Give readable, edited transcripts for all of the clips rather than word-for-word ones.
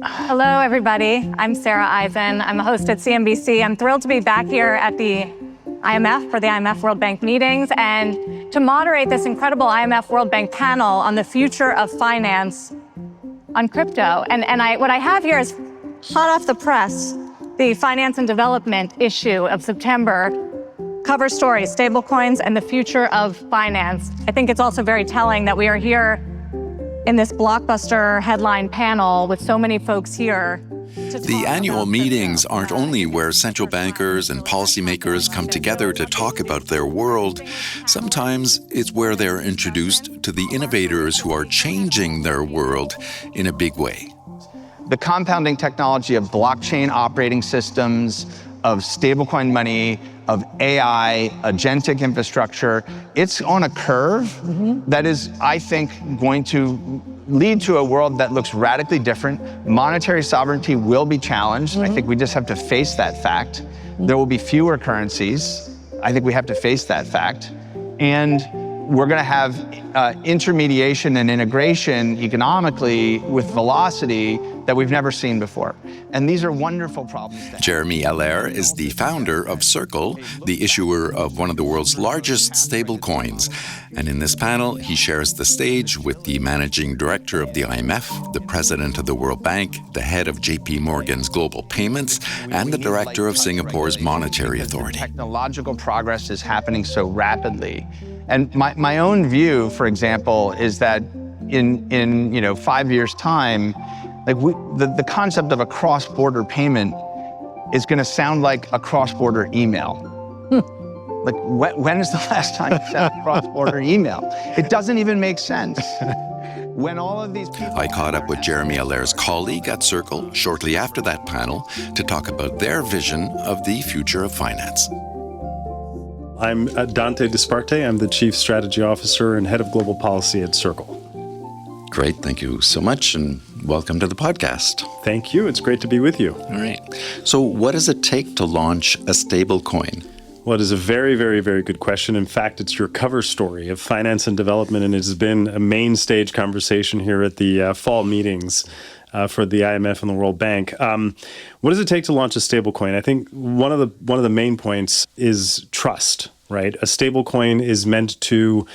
Hello, everybody. I'm Sarah Eisen. I'm a host at CNBC. I'm thrilled to be back here at the IMF for the IMF World Bank meetings and to moderate this incredible IMF World Bank panel on the future of finance on crypto. And what I have here is hot off the press, the finance and development issue of September. Cover story, stablecoins and the future of finance. I think it's also very telling that we are here in this blockbuster headline panel with so many folks here. The annual meetings aren't only where central bankers and policymakers come together to talk about their world. Sometimes it's where they're introduced to the innovators who are changing their world in a big way. The compounding technology of blockchain operating systems, of stablecoin money, of AI, agentic infrastructure, it's on a curve that is, I think, going to lead to a world that looks radically different. Monetary sovereignty will be challenged. I think we just have to face that fact. There will be fewer currencies. I think we have to face that fact. And we're going to have intermediation and integration economically with velocity that we've never seen before. And these are wonderful problems. Jeremy Allaire is the founder of Circle, the issuer of one of the world's largest stablecoins. And in this panel, he shares the stage with the managing director of the IMF, the president of the World Bank, the head of JP Morgan's Global Payments, and the director of Singapore's Monetary Authority. Technological progress is happening so rapidly. And my own view, for example, is that in 5 years' time, the concept of a cross-border payment is going to sound like a cross-border email. Like, when is the last time you sent a cross-border email? It doesn't even make sense. When all of these people... I caught up with Jeremy Allaire's colleague at Circle shortly after that panel to talk about their vision of the future of finance. I'm Dante Disparte. I'm the Chief Strategy Officer and Head of Global Policy at Circle. Great. Thank you so much, and welcome to the podcast. Thank you. It's great to be with you. All right. So what does it take to launch a stablecoin? Well, it is a very, very, very good question. In fact, it's your cover story of finance and development, and it has been a main stage conversation here at the fall meetings for the IMF and the World Bank. What does it take to launch a stablecoin? I think one of the main points is trust, right? A stablecoin is meant to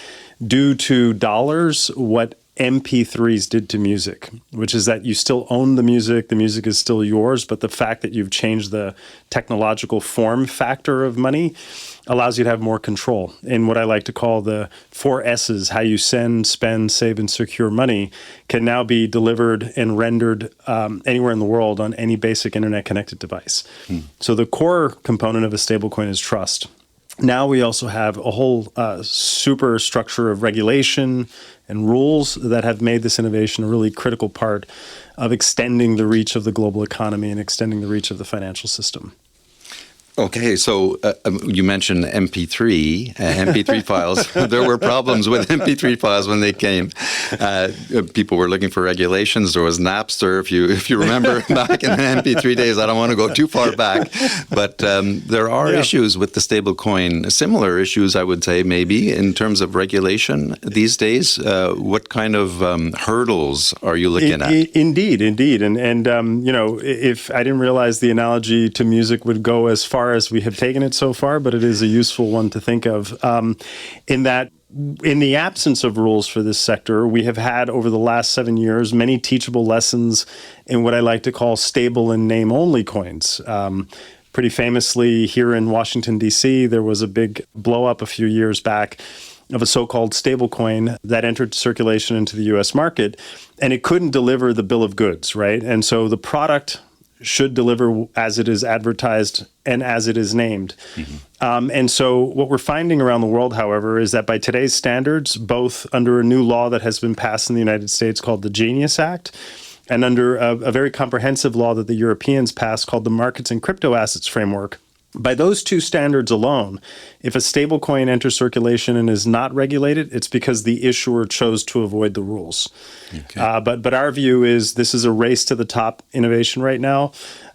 do to dollars what MP3s did to music, which is that you still own the music is still yours, but the fact that you've changed the technological form factor of money allows you to have more control in what I like to call the 4 S's. How you send, spend, save, and secure money can now be delivered and rendered anywhere in the world on any basic internet-connected device. So the core component of a stablecoin is trust. Now we also have a whole superstructure of regulation and rules that have made this innovation a really critical part of extending the reach of the global economy and extending the reach of the financial system. Okay, so you mentioned MP3 files. There were problems with MP3 files when they came. People were looking for regulations. There was Napster, if you remember back in the MP3 days. I don't want to go too far back, but there are issues with the stablecoin. Similar issues, I would say, maybe in terms of regulation these days. What kind of hurdles are you looking at? Indeed, and if I didn't realize the analogy to music would go as far as we have taken it so far, but it is a useful one to think of, in that in the absence of rules for this sector, we have had over the last 7 years many teachable lessons in what I like to call stable and name-only coins. Pretty famously, here in Washington, D.C., there was a big blow-up a few years back of a so-called stablecoin that entered circulation into the U.S. market, and it couldn't deliver the bill of goods, right? And so the product should deliver as it is advertised and as it is named. And so what we're finding around the world, however, is that by today's standards, both under a new law that has been passed in the United States called the Genius Act, and under a very comprehensive law that the Europeans passed called the Markets in Crypto Assets Framework, by those two standards alone, if a stablecoin enters circulation and is not regulated, it's because the issuer chose to avoid the rules. Okay. But our view is this is a race to the top innovation right now.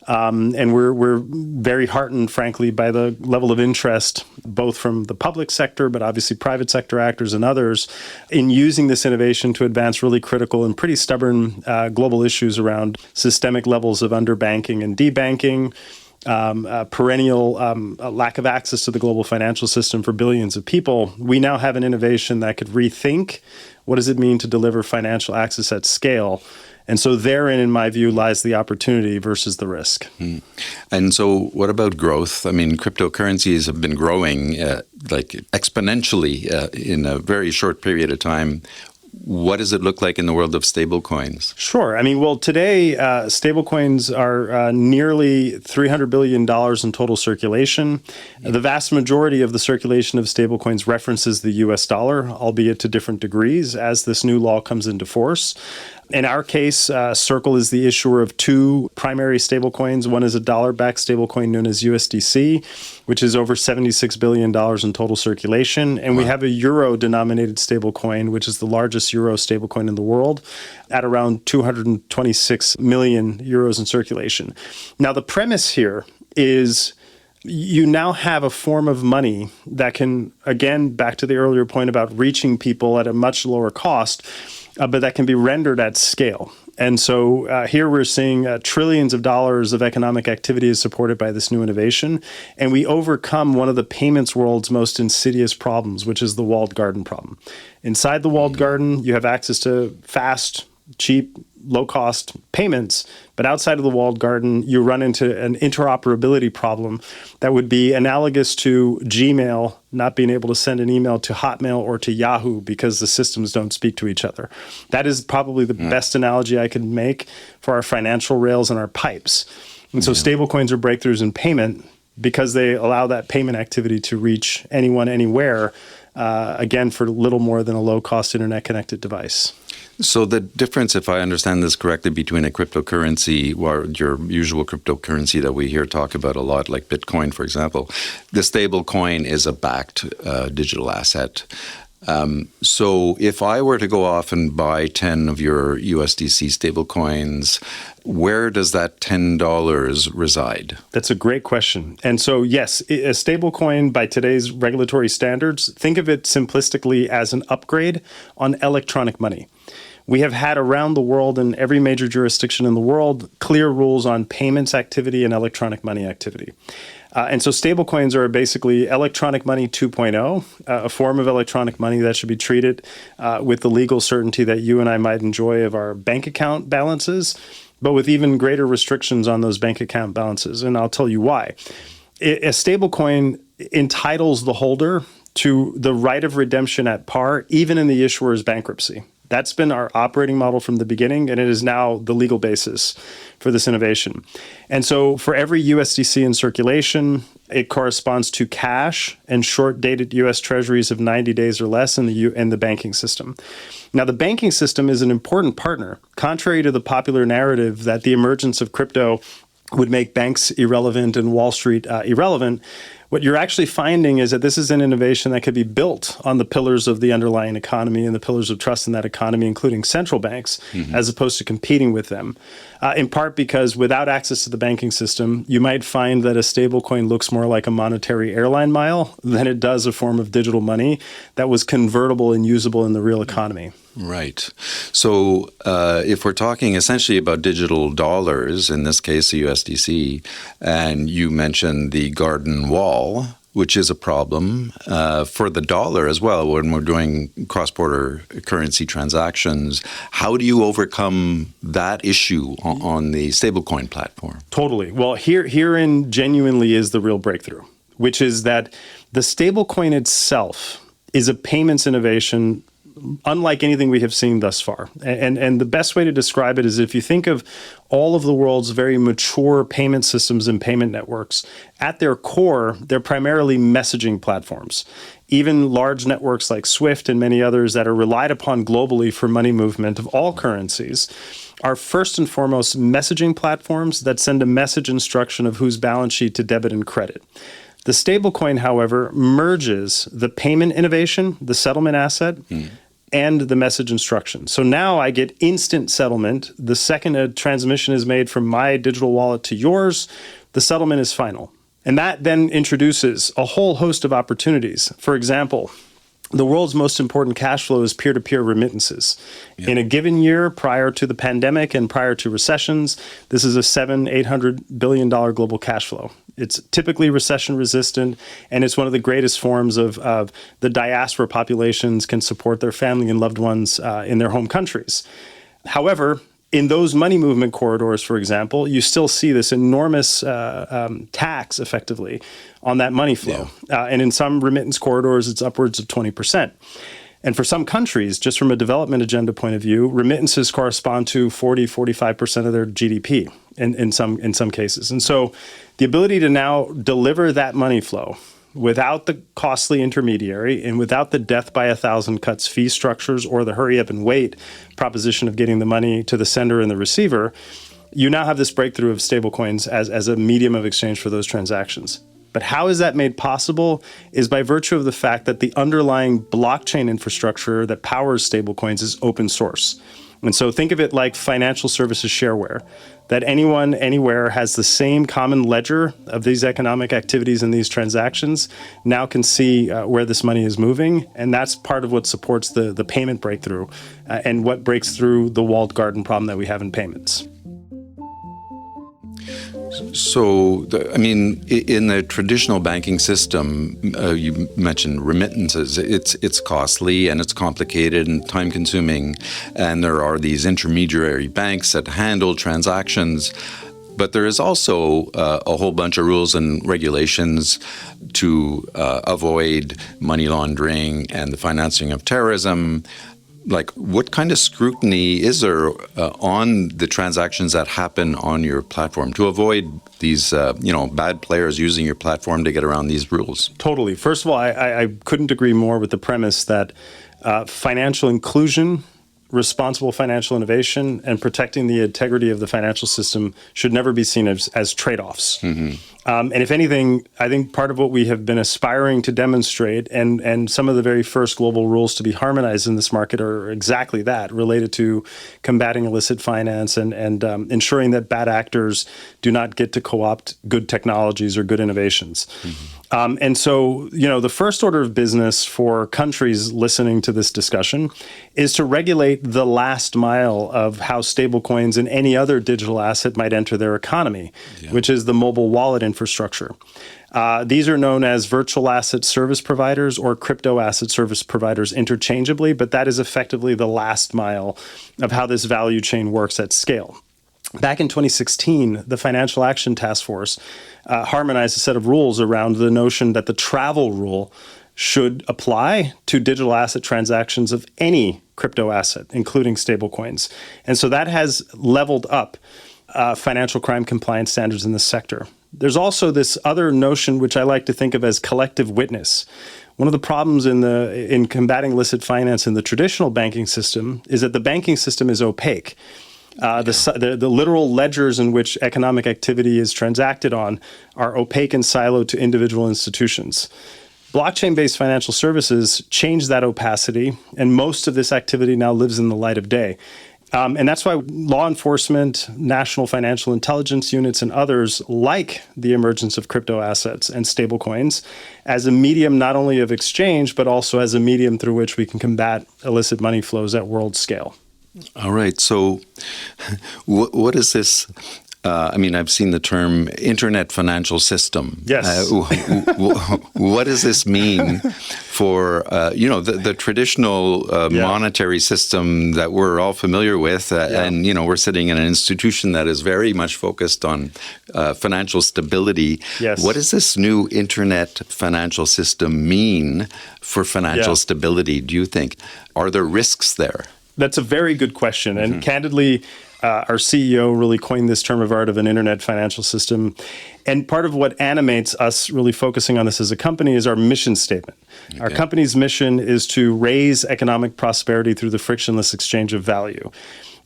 And we're very heartened, frankly, by the level of interest, both from the public sector, but obviously private sector actors and others, in using this innovation to advance really critical and pretty stubborn global issues around systemic levels of underbanking and debanking, perennial lack of access to the global financial system for billions of people. We now have an innovation that could rethink what does it mean to deliver financial access at scale. And so therein, in my view, lies the opportunity versus the risk. And so what about growth? I mean, cryptocurrencies have been growing like exponentially in a very short period of time. What does it look like in the world of stablecoins? Sure. I mean, well, today, stablecoins are nearly $300 billion in total circulation. The vast majority of the circulation of stablecoins references the US dollar, albeit to different degrees, as this new law comes into force. In our case, Circle is the issuer of two primary stablecoins. One is a dollar-backed stablecoin known as USDC, which is over $76 billion in total circulation. And we have a euro-denominated stablecoin, which is the largest euro stablecoin in the world, at around 226 million euros in circulation. Now, the premise here is you now have a form of money that can, again, back to the earlier point about reaching people at a much lower cost, but that can be rendered at scale. And so here we're seeing trillions of dollars of economic activity is supported by this new innovation. And we overcome one of the payments world's most insidious problems, which is the walled garden problem. Inside the walled garden, you have access to fast, cheap, low-cost payments, but outside of the walled garden, you run into an interoperability problem that would be analogous to Gmail not being able to send an email to Hotmail or to Yahoo because the systems don't speak to each other. That is probably the best analogy I could make for our financial rails and our pipes. And so stablecoins are breakthroughs in payment because they allow that payment activity to reach anyone, anywhere, again, for little more than a low-cost internet-connected device. So the difference, if I understand this correctly, between a cryptocurrency or your usual cryptocurrency that we hear talk about a lot, like Bitcoin, for example, the stable coin is a backed digital asset. So if I were to go off and buy 10 of your USDC stable coins, where does that $10 reside? That's a great question. And so, yes, a stable coin by today's regulatory standards, think of it simplistically as an upgrade on electronic money. We have had around the world in every major jurisdiction in the world clear rules on payments activity and electronic money activity. And so stablecoins are basically electronic money 2.0, a form of electronic money that should be treated with the legal certainty that you and I might enjoy of our bank account balances, but with even greater restrictions on those bank account balances. And I'll tell you why. A stablecoin entitles the holder to the right of redemption at par, even in the issuer's bankruptcy. That's been our operating model from the beginning, and it is now the legal basis for this innovation. And so for every USDC in circulation, it corresponds to cash and short-dated U.S. treasuries of 90 days or less in the banking system. Now, the banking system is an important partner. Contrary to the popular narrative that the emergence of crypto would make banks irrelevant and Wall Street irrelevant, what you're actually finding is that this is an innovation that could be built on the pillars of the underlying economy and the pillars of trust in that economy, including central banks, as opposed to competing with them. In part because without access to the banking system, you might find that a stablecoin looks more like a monetary airline mile than it does a form of digital money that was convertible and usable in the real economy. Right. So if we're talking essentially about digital dollars, in this case, the USDC, and you mentioned the garden wall, which is a problem for the dollar as well when we're doing cross-border currency transactions. How do you overcome that issue on the stablecoin platform? Totally. Well, herein genuinely is the real breakthrough, which is that the stablecoin itself is a payments innovation unlike anything we have seen thus far. And the best way to describe it is if you think of all of the world's very mature payment systems and payment networks, at their core, they're primarily messaging platforms. Even large networks like SWIFT and many others that are relied upon globally for money movement of all currencies are first and foremost messaging platforms that send a message instruction of whose balance sheet to debit and credit. The stablecoin, however, merges the payment innovation, the settlement asset, and the message instruction. So now I get instant settlement. The second a transmission is made from my digital wallet to yours, the settlement is final. And that then introduces a whole host of opportunities. For example, the world's most important cash flow is peer-to-peer remittances. Yeah. In a given year, prior to the pandemic and prior to recessions, this is a $700-800 billion global cash flow. It's typically recession resistant, and it's one of the greatest forms of the diaspora populations can support their family and loved ones in their home countries. However, in those money movement corridors, for example, you still see this enormous tax, effectively, on that money flow. Yeah. And in some remittance corridors, it's upwards of 20%. And for some countries, just from a development agenda point of view, remittances correspond to 40-45% of their GDP in some cases. And so the ability to now deliver that money flow without the costly intermediary and without the death by 1,000 cuts fee structures or the hurry up and wait proposition of getting the money to the sender and the receiver, you now have this breakthrough of stablecoins as a medium of exchange for those transactions. But how is that made possible is by virtue of the fact that the underlying blockchain infrastructure that powers stablecoins is open source. And so think of it like financial services shareware, that anyone, anywhere has the same common ledger of these economic activities and these transactions, now can see where this money is moving. And that's part of what supports the payment breakthrough and what breaks through the walled garden problem that we have in payments. So, in the traditional banking system, you mentioned remittances. It's costly and it's complicated and time-consuming, and there are these intermediary banks that handle transactions. But there is also a whole bunch of rules and regulations to avoid money laundering and the financing of terrorism. Like, what kind of scrutiny is there on the transactions that happen on your platform to avoid these, bad players using your platform to get around these rules? Totally. First of all, I couldn't agree more with the premise that financial inclusion, responsible financial innovation, and protecting the integrity of the financial system should never be seen as trade-offs. Mm-hmm. And if anything, I think part of what we have been aspiring to demonstrate, and some of the very first global rules to be harmonized in this market are exactly that, related to combating illicit finance and ensuring that bad actors do not get to co-opt good technologies or good innovations. Mm-hmm. And so, the first order of business for countries listening to this discussion is to regulate the last mile of how stablecoins and any other digital asset might enter their economy, which is the mobile wallet infrastructure. These are known as virtual asset service providers or crypto asset service providers interchangeably, but that is effectively the last mile of how this value chain works at scale. Back in 2016, the Financial Action Task Force harmonized a set of rules around the notion that the travel rule should apply to digital asset transactions of any crypto asset, including stablecoins. And so that has leveled up financial crime compliance standards in this sector. There's also this other notion, which I like to think of as collective witness. One of the problems in combating illicit finance in the traditional banking system is that the banking system is opaque. The literal ledgers in which economic activity is transacted on are opaque and siloed to individual institutions. Blockchain-based financial services change that opacity, and most of this activity now lives in the light of day. And that's why law enforcement, national financial intelligence units, and others like the emergence of crypto assets and stablecoins as a medium not only of exchange, but also as a medium through which we can combat illicit money flows at world scale. All right. So what is this? I've seen the term internet financial system. Yes. What does this mean for, the traditional monetary system that we're all familiar with? And, we're sitting in an institution that is very much focused on financial stability. Yes. What does this new internet financial system mean for financial stability, do you think? Are there risks there? That's a very good question. And candidly, our CEO really coined this term of art of an internet financial system. And part of what animates us really focusing on this as a company is our mission statement. Okay. Our company's mission is to raise economic prosperity through the frictionless exchange of value.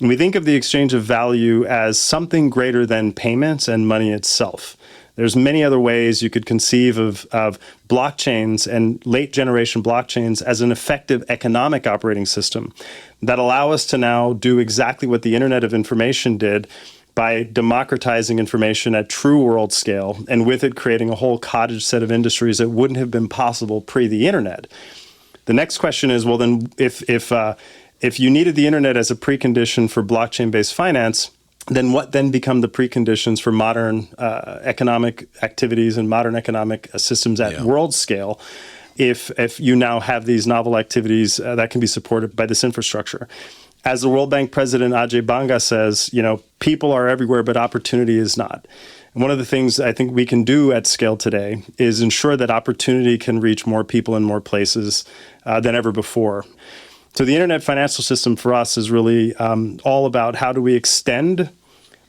And we think of the exchange of value as something greater than payments and money itself. There's many other ways you could conceive of blockchains and late generation blockchains as an effective economic operating system that allow us to now do exactly what the Internet of Information did by democratizing information at true world scale, and with it creating a whole cottage set of industries that wouldn't have been possible pre the Internet. The next question is, well, then if you needed the Internet as a precondition for blockchain-based finance, then what then become the preconditions for modern economic activities and modern economic systems at world scale if you now have these novel activities that can be supported by this infrastructure? As the World Bank president Ajay Banga says, people are everywhere, but opportunity is not. And one of the things I think we can do at scale today is ensure that opportunity can reach more people in more places than ever before. So the internet financial system for us is really all about how do we extend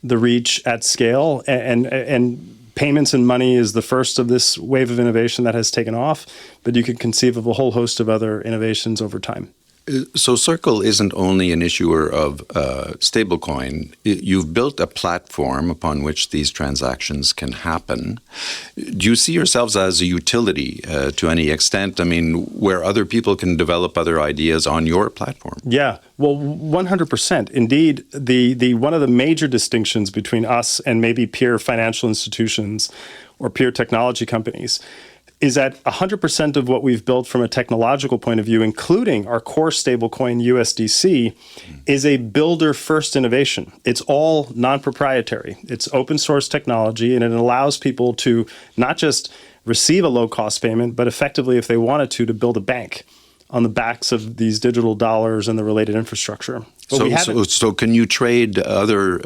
the reach at scale, and payments and money is the first of this wave of innovation that has taken off, but you could conceive of a whole host of other innovations over time. So Circle isn't only an issuer of stablecoin. You've built a platform upon which these transactions can happen. Do you see yourselves as a utility to any extent? I mean, where other people can develop other ideas on your platform? Yeah, well, 100%. Indeed, the one of the major distinctions between us and maybe peer financial institutions or peer technology companies is that 100% of what we've built from a technological point of view, including our core stablecoin USDC, is a builder-first innovation. It's all non-proprietary. It's open source technology, and it allows people to not just receive a low-cost payment, but effectively, if they wanted to build a bank on the backs of these digital dollars and the related infrastructure. So can you trade other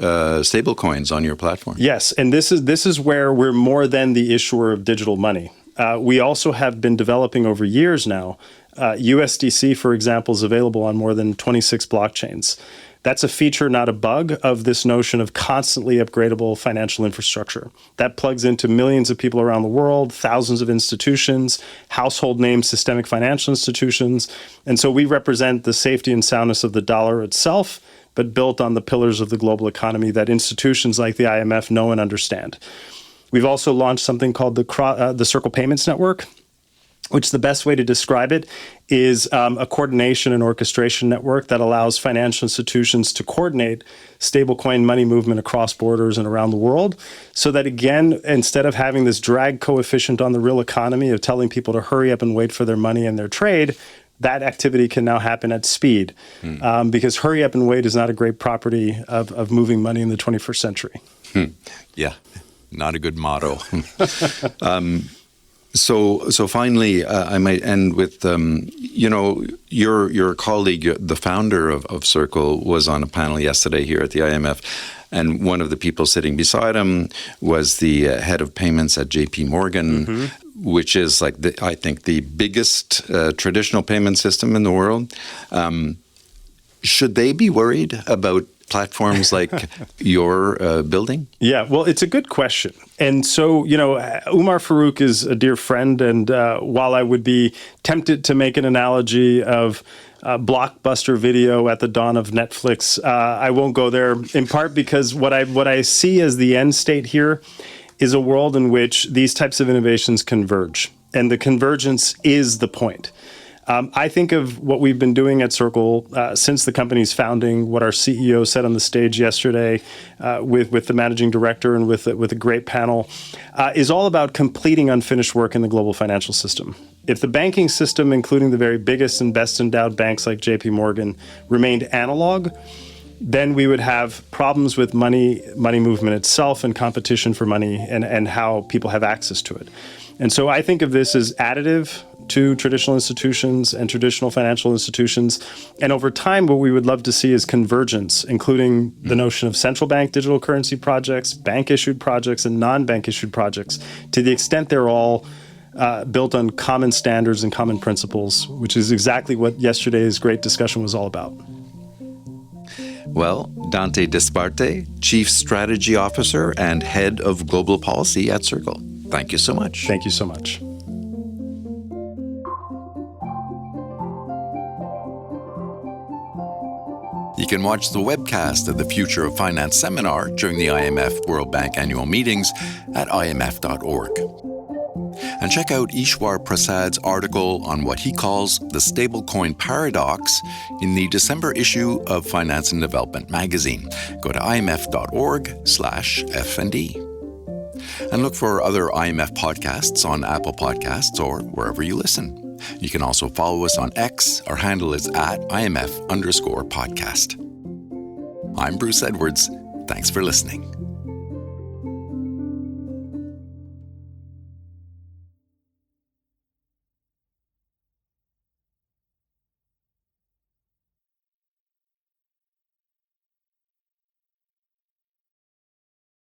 stablecoins on your platform? Yes, and this is where we're more than the issuer of digital money. We also have been developing over years now. USDC, for example, is available on more than 26 blockchains. That's a feature, not a bug, of this notion of constantly upgradable financial infrastructure. That plugs into millions of people around the world, thousands of institutions, household name systemic financial institutions. And so we represent the safety and soundness of the dollar itself, but built on the pillars of the global economy that institutions like the IMF know and understand. We've also launched something called the Circle Payments Network, which the best way to describe it is a coordination and orchestration network that allows financial institutions to coordinate stablecoin money movement across borders and around the world, so that, again, instead of having this drag coefficient on the real economy of telling people to hurry up and wait for their money and their trade, that activity can now happen at speed, because hurry up and wait is not a great property of moving money in the 21st century. Yeah. Not a good motto. So finally, I might end with, your colleague, the founder of Circle, was on a panel yesterday here at the IMF, and one of the people sitting beside him was the head of payments at JP Morgan, which is I think the biggest traditional payment system in the world. Should they be worried about platforms like you're building? Yeah, well, it's a good question. And so, Umar Farouk is a dear friend. And while I would be tempted to make an analogy of blockbuster video at the dawn of Netflix, I won't go there, in part because what I see as the end state here is a world in which these types of innovations converge. And the convergence is the point. I think of what we've been doing at Circle since the company's founding, what our CEO said on the stage yesterday with the managing director and with a great panel, is all about completing unfinished work in the global financial system. If the banking system, including the very biggest and best endowed banks like JP Morgan, remained analog, then we would have problems with money movement itself and competition for money and how people have access to it. And so I think of this as additive to traditional institutions and traditional financial institutions. And over time, what we would love to see is convergence, including the notion of central bank digital currency projects, bank-issued projects, and non-bank-issued projects, to the extent they're all built on common standards and common principles, which is exactly what yesterday's great discussion was all about. Well, Dante Disparte, Chief Strategy Officer and Head of Global Policy at Circle. Thank you so much. Thank you so much. You can watch the webcast of the Future of Finance seminar during the IMF World Bank annual meetings at imf.org. And check out Ishwar Prasad's article on what he calls the stablecoin paradox in the December issue of Finance and Development magazine. Go to imf.org/F&D. And look for other IMF podcasts on Apple Podcasts or wherever you listen. You can also follow us on X. Our handle is @IMF_podcast. I'm Bruce Edwards. Thanks for listening.